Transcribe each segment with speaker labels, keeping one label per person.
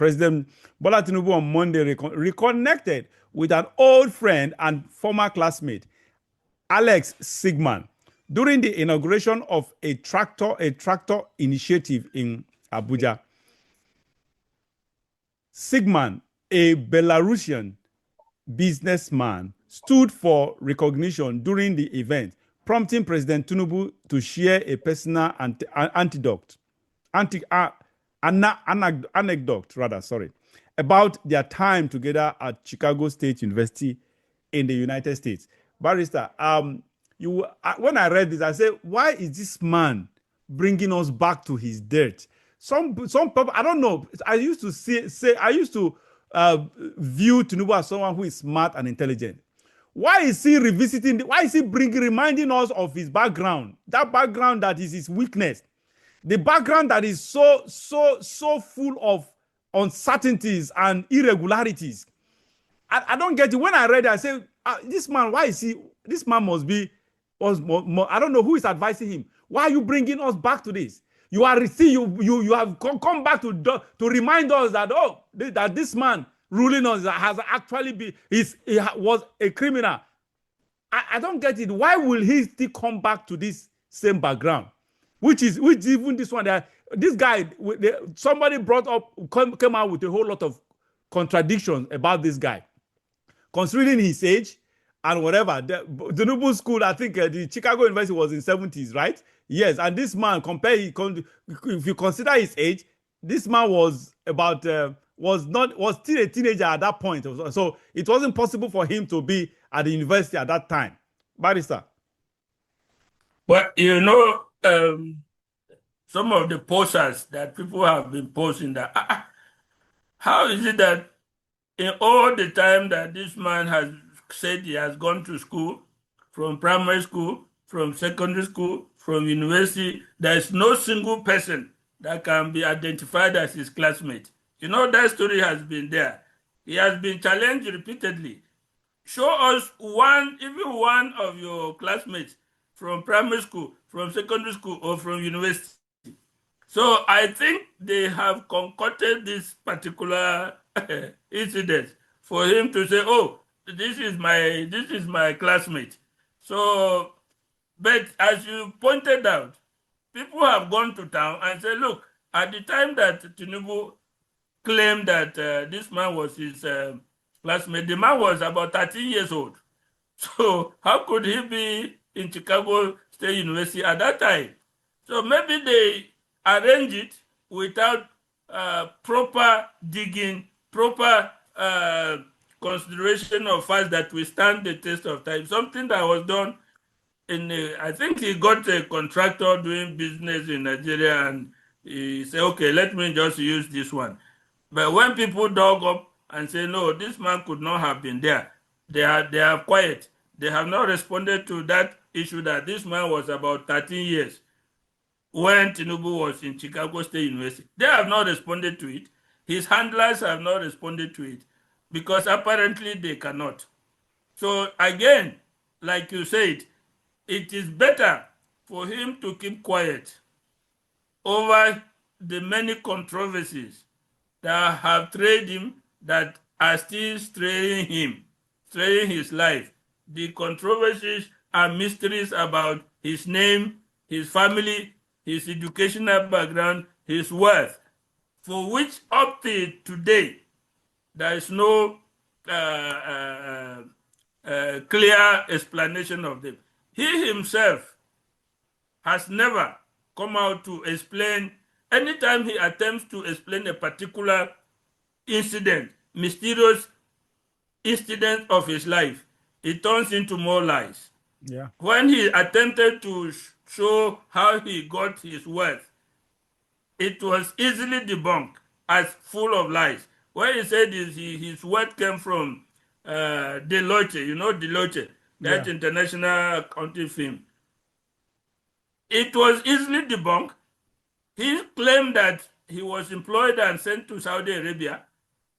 Speaker 1: President Bola Tinubu on Monday reconnected with an old friend and former classmate, Alex Sigmund, during the inauguration of a tractor initiative in Abuja. Sigmund, a Belarusian businessman, stood for recognition during the event, prompting President Tinubu to share a personal anecdote about their time together at Chicago State University in the United States. Barrister, when I read this, I said, why is this man bringing us back to his dirt? Some people, I don't know. I used to view Tinubu as someone who is smart and intelligent. Why is he revisiting? Why is he reminding us of his background? That background that is his weakness, the background that is so full of uncertainties and irregularities. I don't get it. When I read it, I said, this man, why is he? This man must be. I don't know who is advising him. Why are you bringing us back to this? You are you have come back to remind us that that this man ruling us has actually was a criminal. I don't get it. Why will he still come back to this same background? Which even this one, this guy, somebody came out with a whole lot of contradictions about this guy, considering his age and whatever. The Tinubu'S school, I think the Chicago University was in 70s, right? Yes, and this man, if you consider his age, this man was still a teenager at that point. So it wasn't possible for him to be at the university at that time. Barrister.
Speaker 2: Well, some of the posters that people have been posting that, how is it that in all the time that this man has said he has gone to school, from primary school, from secondary school, from university, there is no single person that can be identified as his classmate? That story has been there. He has been challenged repeatedly. Show us even one of your classmates from primary school, from secondary school, or from university. So I think they have concocted this particular incident for him to say, oh, this is my classmate. So, but as you pointed out, people have gone to town and said, look, at the time that Tinubu claimed that this man was his classmate, the man was about 13 years old. So how could he be in Chicago State University at that time? So maybe they arranged it without proper digging, proper consideration of facts that will stand the test of time. Something that was done I think he got a contractor doing business in Nigeria, and he said, okay, let me just use this one. But when people dug up and say, no, this man could not have been there, they are quiet. They have not responded to that issue that this man was about 13 years when Tinubu was in Chicago State University. They have not responded to it. His handlers have not responded to it because apparently they cannot. So again, like you said, it is better for him to keep quiet over the many controversies that have strayed him, that are still straying him, straying his life. The controversies and mysteries about his name, his family, his educational background, his wealth, for which up to today there is no clear explanation of them. He himself has never come out to explain. Anytime he attempts to explain a particular incident, mysterious incident of his life, it turns into more lies.
Speaker 1: Yeah.
Speaker 2: When he attempted to show how he got his wealth, it was easily debunked as full of lies. When he said his wealth came from Deloitte, Deloitte, that international accounting firm, it was easily debunked. He claimed that he was employed and sent to Saudi Arabia,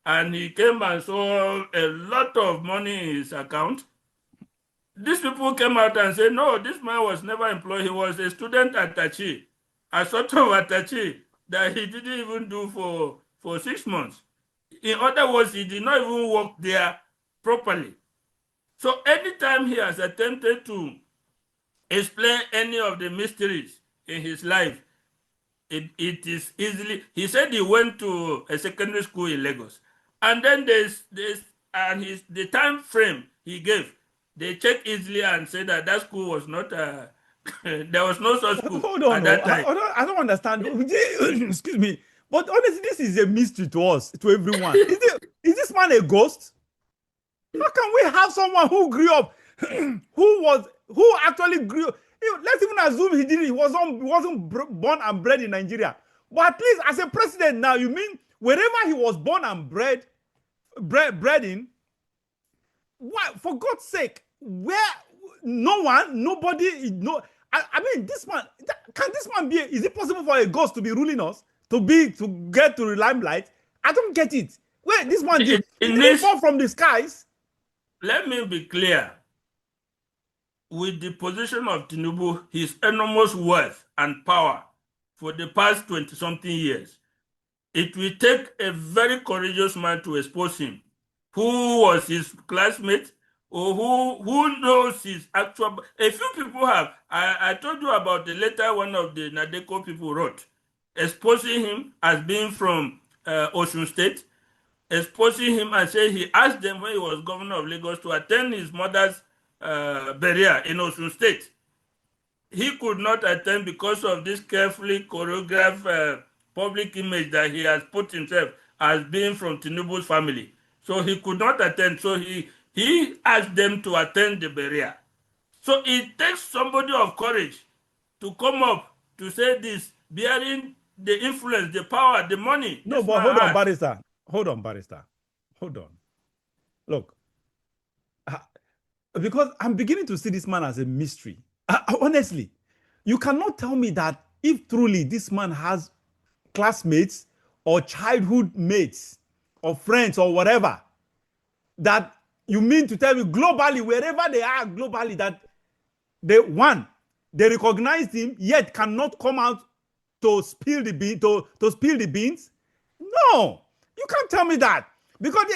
Speaker 2: and he came and saw a lot of money in his account. These people came out and said, no, this man was never employed. He was a student attaché, a sort of attaché that he didn't even do for 6 months. In other words, he did not even work there properly. So anytime he has attempted to explain any of the mysteries in his life, it is easily. He said he went to a secondary school in Lagos, and then the time frame he gave, they check easily and say that that school was not there was no such school
Speaker 1: Hold on,
Speaker 2: at
Speaker 1: no.
Speaker 2: that time.
Speaker 1: I don't understand. Excuse me. But honestly, this is a mystery to us, to everyone. Is this man a ghost? How can we have someone who grew up, who actually grew up? Let's even assume he wasn't born and bred in Nigeria. But at least as a president now, you mean wherever he was born and bred in, what, for God's sake, where nobody, no, I mean, this man, can this man be, is it possible for a ghost to be ruling us, to get to the limelight? I don't get it. Wait, this man didn't fall from the skies.
Speaker 2: Let me be clear. With the position of Tinubu, his enormous wealth and power for the past 20-something years, it will take a very courageous man to expose him. Who was his classmate, or who knows his actual... A few people have. I told you about the letter one of the Nadeko people wrote, exposing him as being from Osun State, exposing him and saying he asked them when he was governor of Lagos to attend his mother's burial in Osun State. He could not attend because of this carefully choreographed public image that he has put himself as being from Tinubu's family. So he could not attend. So he asked them to attend the burial. So it takes somebody of courage to come up to say this, bearing the influence, the power, the money.
Speaker 1: No, but hold on, barrister. Hold on, barrister. Hold on. Look, because I'm beginning to see this man as a mystery. Honestly, you cannot tell me that if truly this man has classmates or childhood mates or friends or whatever, that you mean to tell me globally, wherever they are globally, that they recognized him, yet cannot come out to spill the beans? No, you can't tell me that. Because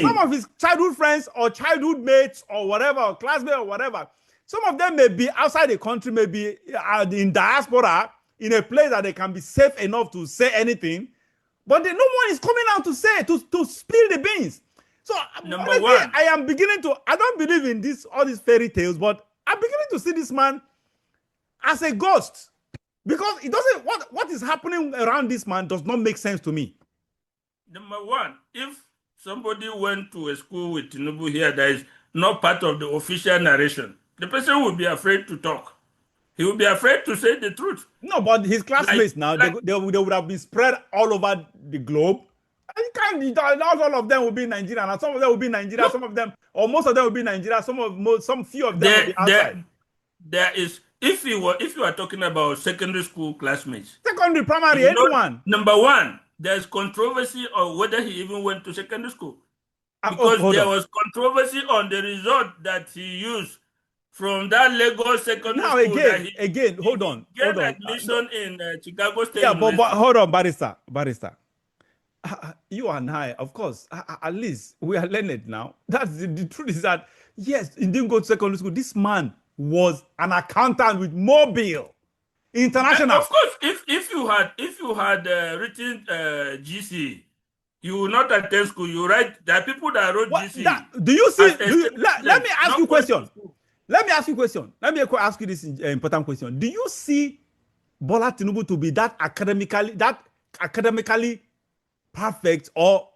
Speaker 1: some of his childhood friends or childhood mates or whatever, or classmates or whatever, some of them may be outside the country, maybe in diaspora, in a place that they can be safe enough to say anything, but no one is coming out to say, to spill the beans. So honestly, I am beginning to, I don't believe in all these fairy tales, but I'm beginning to see this man as a ghost. Because it doesn't, what is happening around this man does not make sense to me.
Speaker 2: Number one, if somebody went to a school with Tinubu here that is not part of the official narration, the person would be afraid to talk. He would be afraid to say the truth.
Speaker 1: No, but his classmates they would have been spread all over the globe. You can't, not all of them will be in Nigeria, and some of them will be in Nigeria, some of them, or most of them will be in Nigeria, some few of them will be outside.
Speaker 2: There is, if you are talking about secondary school classmates.
Speaker 1: Secondary, primary, anyone.
Speaker 2: Number one, there's controversy on whether he even went to secondary school. Because there was controversy on the result that he used from that Lagos secondary school.
Speaker 1: Now again, hold on.
Speaker 2: Admission in Chicago State
Speaker 1: University. But hold on, barrister. You and I, of course, at least we are learned now. That's the truth is that, yes, he didn't go to secondary school. This man was an accountant with Mobile International.
Speaker 2: And of course, if you had written GC, you will not attend school. You write. There are people that wrote GC.
Speaker 1: Do you see? Let me ask you a question. Let me ask you a question. Let me ask you this important question. Do you see Bola Tinubu to be that academically perfect or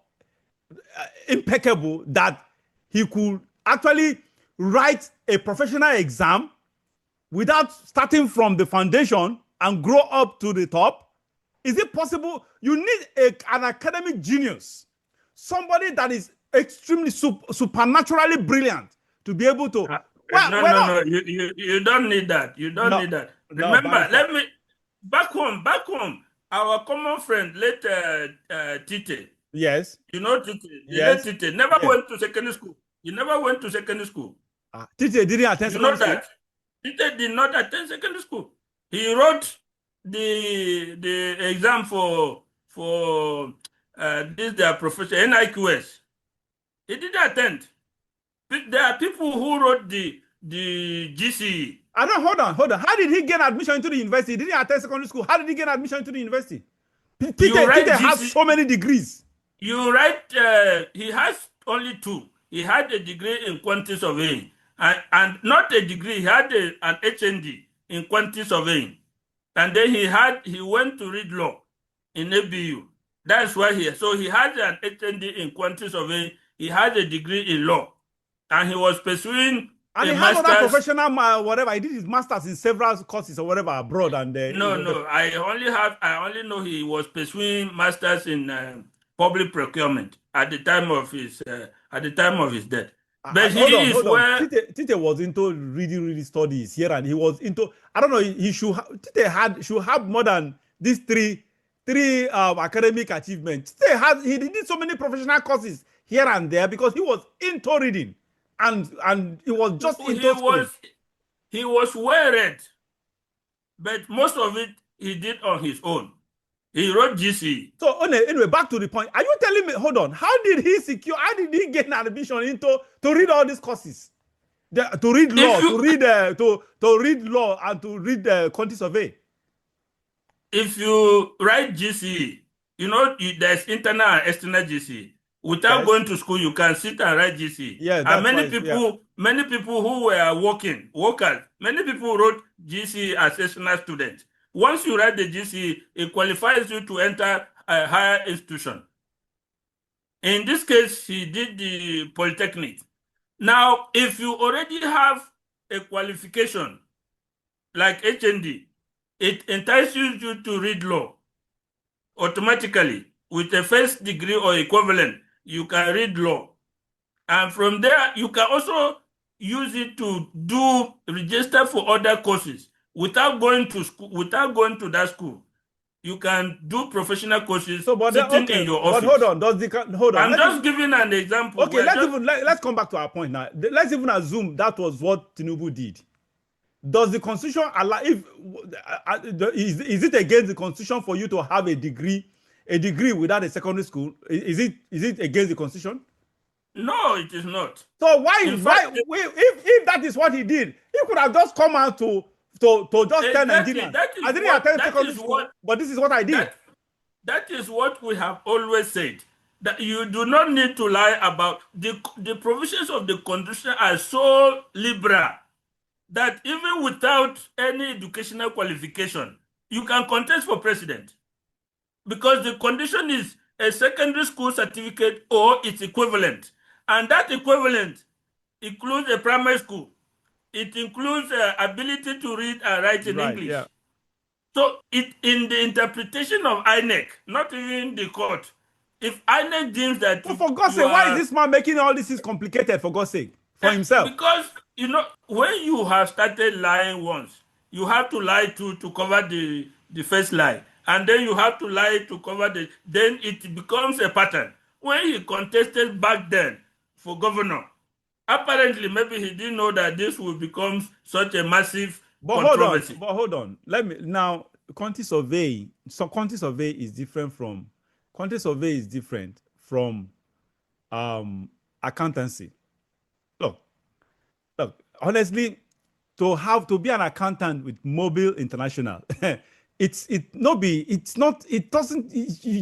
Speaker 1: impeccable that he could actually write a professional exam without starting from the foundation and grow up to the top? Is it possible? You need an academic genius, somebody that is extremely supernaturally brilliant to be able to.
Speaker 2: No. You don't need that. You don't need that. Remember, let me back home. Our common friend, late Tite.
Speaker 1: Yes.
Speaker 2: You know Tite. Yes. Tite never went to secondary school. He never went to secondary school.
Speaker 1: Tite didn't attend secondary school.
Speaker 2: Tite did not attend secondary school. He wrote the exam for this their profession, NIQS. He didn't attend. There are people who wrote the GCE.
Speaker 1: I don't, hold on. How did he gain admission into the university? He didn't attend secondary school. How did he gain admission into the university? Tite has so many degrees.
Speaker 2: You write, he has only 2. He had a degree in quantity surveying. And not a degree, he had an HND in quantity surveying. And then he went to read law in ABU. That's why he had an HND in quantity surveying. He had a degree in law. And he was pursuing
Speaker 1: and he has other professional whatever. He did his masters in several courses or whatever abroad. And
Speaker 2: no, I only know he was pursuing masters in public procurement at the time of his death. But hold on.
Speaker 1: Tite was into really studies here, and he was into, I don't know, he should have more than these three academic achievements. He did so many professional courses here and there because he was into reading, and he was just into school.
Speaker 2: He was well read, but most of it he did on his own. He wrote GC.
Speaker 1: So anyway, back to the point. Are you telling me? Hold on. How did he get an admission into to read all these courses? To read law, to read law, and to read quantity survey.
Speaker 2: If you write GC, there's internal and external GC. Without going to school, you can sit and write GC.
Speaker 1: Yeah,
Speaker 2: and many people who were workers, many people wrote GC as external students. Once you write the GC, it qualifies you to enter a higher institution. In this case, he did the Polytechnic. Now, if you already have a qualification like HND, it entices you to read law automatically. With a first degree or equivalent, you can read law. And from there, you can also use it to register for other courses. Without going to school, without going to that school, you can do professional courses sitting in your office.
Speaker 1: But hold on.
Speaker 2: I'm just giving an example.
Speaker 1: Okay, let's come back to our point now. Let's even assume that was what Tinubu did. Does the constitution allow? Is it against the constitution for you to have a degree without a secondary school? Is it against the constitution?
Speaker 2: No, it is not.
Speaker 1: So if that is what he did, he could have just come out to just tell Nigerians, I didn't attend secondary school, but this is what I did.
Speaker 2: That is what we have always said, that you do not need to lie about the provisions of the constitution are so liberal that even without any educational qualification, you can contest for president. Because the condition is a secondary school certificate or its equivalent. And that equivalent includes a primary school. It includes ability to read and write in English. Yeah. So in the interpretation of INEC, not even the court, if INEC deems that...
Speaker 1: But for God's sake, why is this man making all this is complicated, for God's sake, for himself?
Speaker 2: Because, when you have started lying once, you have to lie to cover the first lie. And then you have to lie to cover then it becomes a pattern. When he contested back then for governor, apparently maybe he didn't know that this would become such a massive controversy.
Speaker 1: But hold on. Quantity survey is different from accountancy. Look, honestly, to be an accountant with Mobile International, you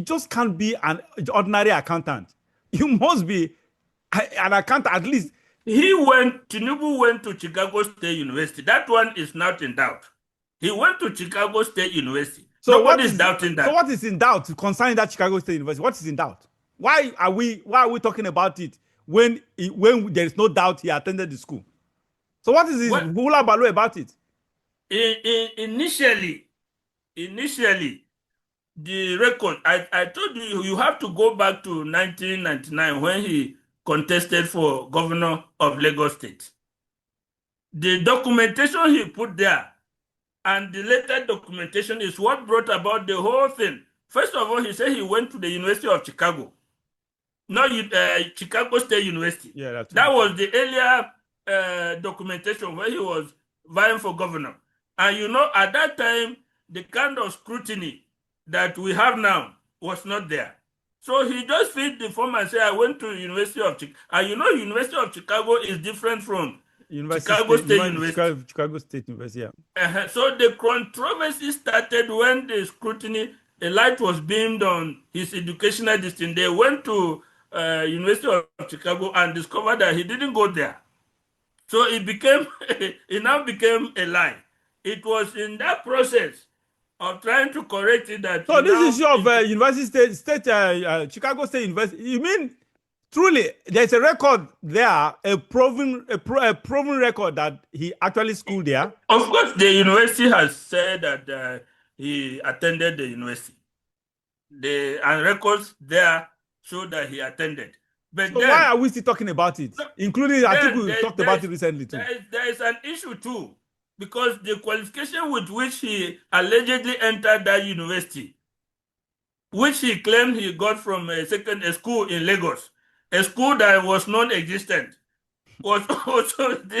Speaker 1: just can't be an ordinary accountant. You must be an accountant at least.
Speaker 2: Tinubu went to Chicago State University. That one is not in doubt. He went to Chicago State University. So nobody is doubting that.
Speaker 1: So what is in doubt concerning that Chicago State University? What is in doubt? Why are we talking about it when there is no doubt he attended the school? So what is his hula baloo about it?
Speaker 2: Initially, the record, I told you have to go back to 1999 when he contested for governor of Lagos State. The documentation he put there and the later documentation is what brought about the whole thing. First of all, he said he went to the University of Chicago, not Chicago State University.
Speaker 1: Yeah,
Speaker 2: that was the earlier documentation where he was vying for governor. And at that time, the kind of scrutiny that we have now was not there. So he just filled the form and said, I went to University of Chicago. And you know, University of Chicago is different from Chicago State University.
Speaker 1: Chicago State University. Yeah.
Speaker 2: So the controversy started when the scrutiny, a light was beamed on his educational destiny. They went to University of Chicago and discovered that he didn't go there. So it became, it now became a lie. It was in that process of trying to correct it that.
Speaker 1: So this issue of Chicago State University, you mean truly there's a record there, a proven record that he actually schooled there?
Speaker 2: Of course, the university has said that he attended the university. And records there show that he attended. But
Speaker 1: so then, why are we still talking about it? Including, I think we talked about it recently too.
Speaker 2: There is an issue too, because the qualification with which he allegedly entered that university, which he claimed he got from a school in Lagos, a school that was non-existent, was also part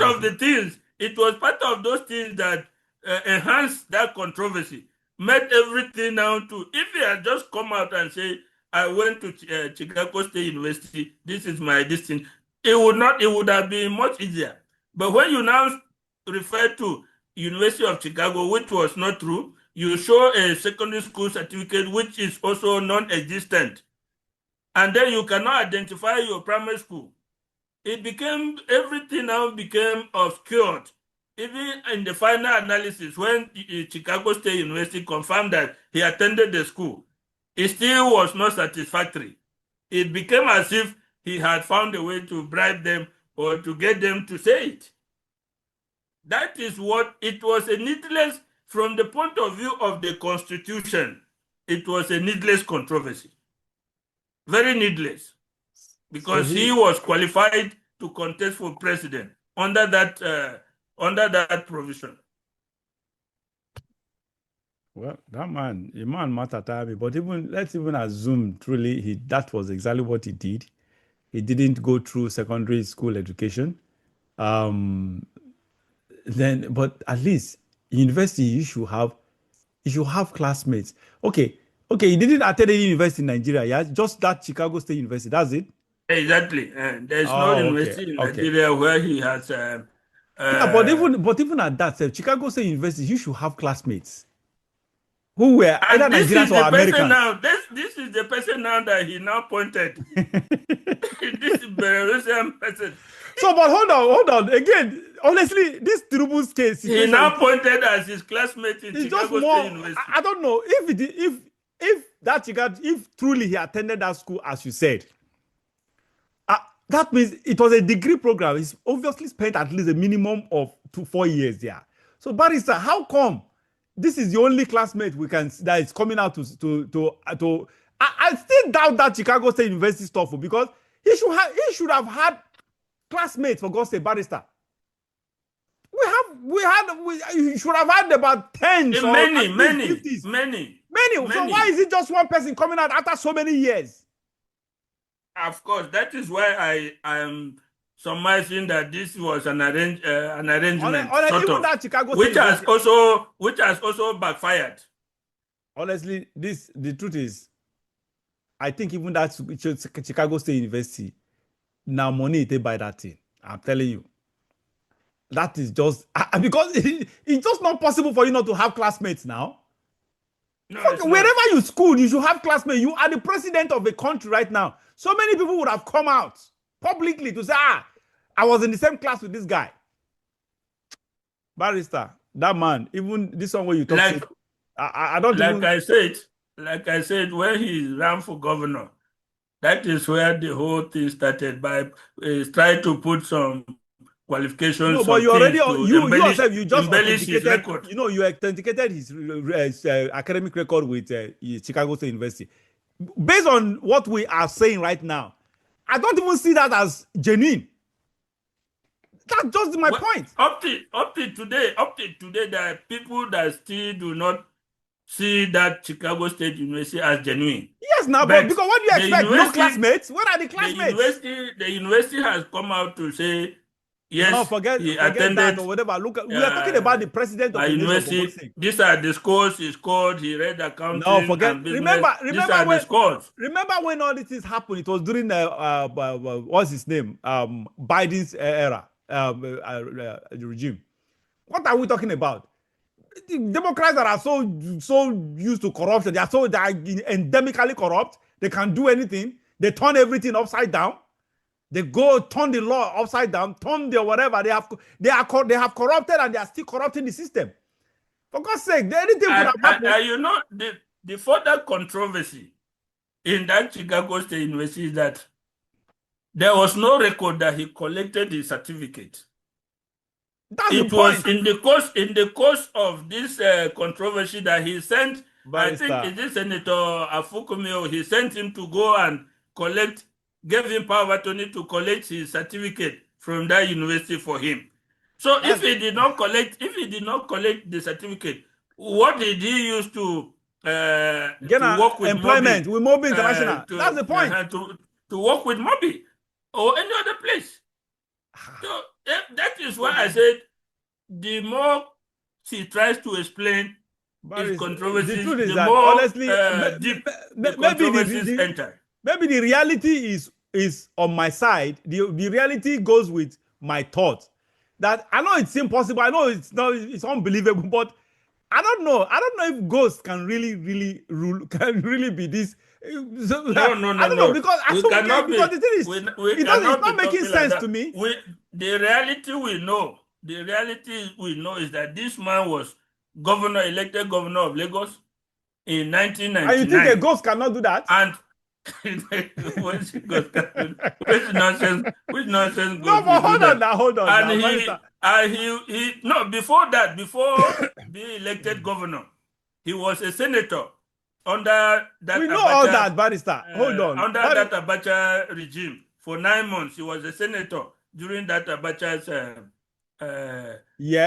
Speaker 2: of the things. It was part of those things that enhanced that controversy, made everything now to. If he had just come out and say, "I went to Chicago State University. This is my destiny," it would have been much easier. But when you now refer to University of Chicago, which was not true, you show a secondary school certificate which is also non-existent, and then you cannot identify your primary school. Everything now became obscured. Even in the final analysis, when Chicago State University confirmed that he attended the school, it still was not satisfactory. It became as if he had found a way to bribe them or to get them to say it. That is what it was, a needless, from the point of view of the Constitution, it was a needless controversy. Very needless. Because he was qualified to contest for president under that provision.
Speaker 1: Well, that man, a man mattered, but let's even assume truly that was exactly what he did. He didn't go through secondary school education. But at least university, you should have classmates. Okay, he didn't attend any university in Nigeria. Yeah, just that Chicago State University. That's it.
Speaker 2: Exactly. There's no university in Nigeria where he has.
Speaker 1: Yeah, but even at that, Chicago State University, you should have classmates who were either Nigerians or Americans.
Speaker 2: This is the person now that he now pointed. This is Belarusian person.
Speaker 1: So, but hold on. Again, honestly, this Tinubu'S case.
Speaker 2: He now pointed as his classmate in Chicago State University.
Speaker 1: I don't know if truly he attended that school as you said. That means it was a degree program. He's obviously spent at least a minimum of 2 to 4 years there. So, barrister, how come this is the only classmate that is coming out to I still doubt that Chicago State University stuff, because he should have had classmates, for God's sake, barrister. You should have had about 10 or
Speaker 2: many.
Speaker 1: So why is it just one person coming out after so many years?
Speaker 2: Of course, that is why I am surmising that this was an arrangement, which has also backfired.
Speaker 1: Honestly, the truth is, I think even that Chicago State University, now money they buy that thing. I'm telling you, that is just because it's just not possible for you not to have classmates now. No, wherever you school, you should have classmates. You are the president of a country right now. So many people would have come out publicly to say, I was in the same class with this guy. Barrister, that man, even this one where you talk to, I don't
Speaker 2: like I said, when he ran for governor, that is where the whole thing started, by trying to put some qualifications.
Speaker 1: No, but you already you just authenticated. You authenticated his academic record with Chicago State University. Based on what we are saying right now, I don't even see that as genuine. That's just my point.
Speaker 2: Up to today, there are people that still do not see that Chicago State University as genuine.
Speaker 1: Yes, now, but because what do you expect? No classmates? What are the classmates?
Speaker 2: The university has come out to say Yes,
Speaker 1: No, forget
Speaker 2: he
Speaker 1: that
Speaker 2: attended
Speaker 1: or whatever. Look, we are talking about the president of
Speaker 2: my
Speaker 1: the nation, for God's
Speaker 2: university.
Speaker 1: sake.
Speaker 2: These are the scores he scored. He read
Speaker 1: No,
Speaker 2: accounting
Speaker 1: forget.
Speaker 2: and business. These are the scores.
Speaker 1: Remember when all this happened? It was during what's his name? Biden's era, regime. What are we talking about? The Democrats that are so used to corruption, they are endemically corrupt. They can do anything. They turn everything upside down. They go turn the law upside down, turn the whatever. They have corrupted and they are still corrupting the system. For God's sake, anything could have happened.
Speaker 2: You know, the further controversy in that Chicago State University is that there was no record that he collected his certificate.
Speaker 1: That's
Speaker 2: it
Speaker 1: the
Speaker 2: was
Speaker 1: point.
Speaker 2: in the course of this controversy that he sent. Barrister. I think it is Senator Afukumio. He sent him to go and gave him power of attorney to collect his certificate from that university for him. So if he did not collect the certificate, what did he use to work with
Speaker 1: employment
Speaker 2: Mobi,
Speaker 1: with Mobi International? That's the point.
Speaker 2: To work with Mobi or any other place. So that is why I said the more he tries to explain his controversies, the more honestly, deep the controversies enter.
Speaker 1: Maybe the reality is on my side. The reality goes with my thought. That I know it's impossible. I know it's unbelievable, but I don't know. I don't know if ghosts can really rule, can really be this.
Speaker 2: No.
Speaker 1: I don't know because the thing is, it's not making sense to me.
Speaker 2: The reality we know is that this man was elected governor of Lagos in 1999.
Speaker 1: And you think a ghost cannot do that?
Speaker 2: And which nonsense?
Speaker 1: No, but hold on.
Speaker 2: And before being elected governor, he was a senator under that.
Speaker 1: We know all that, Barrister. Hold on.
Speaker 2: Under that Abacha regime for 9 months, he was a senator during that Abacha's. During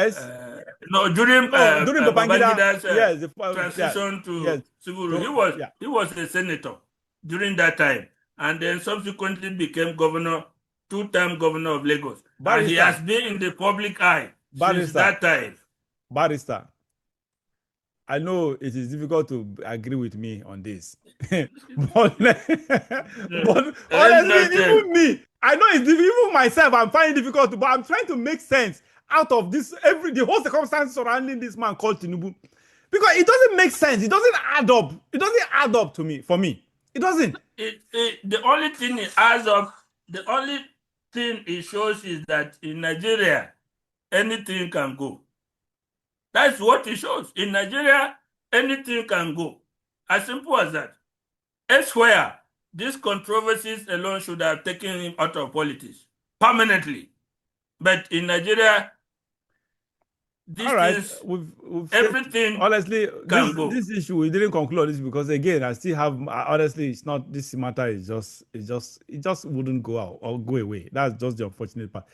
Speaker 2: Babangida's transition to civil rule. He was a senator during that time, and then subsequently became governor, 2-term governor of Lagos. Barrister. And he has been in the public eye since that time.
Speaker 1: Barrister, I know it is difficult to agree with me on this, but honestly, even me, I know it's even myself, I'm finding it difficult, but I'm trying to make sense out of this, the whole circumstance surrounding this man called Tinubu, because it doesn't make sense. It doesn't add up. It doesn't add up to me. For me, it doesn't.
Speaker 2: The only thing it adds up, the only thing it shows is that in Nigeria, anything can go. That's what it shows. In Nigeria, anything can go. As simple as that. Elsewhere, these controversies alone should have taken him out of politics permanently. But in Nigeria, everything
Speaker 1: honestly
Speaker 2: can go.
Speaker 1: This issue, we didn't conclude on this because again, I still have honestly, it's not this matter. It just wouldn't go out or go away. That's just the unfortunate part.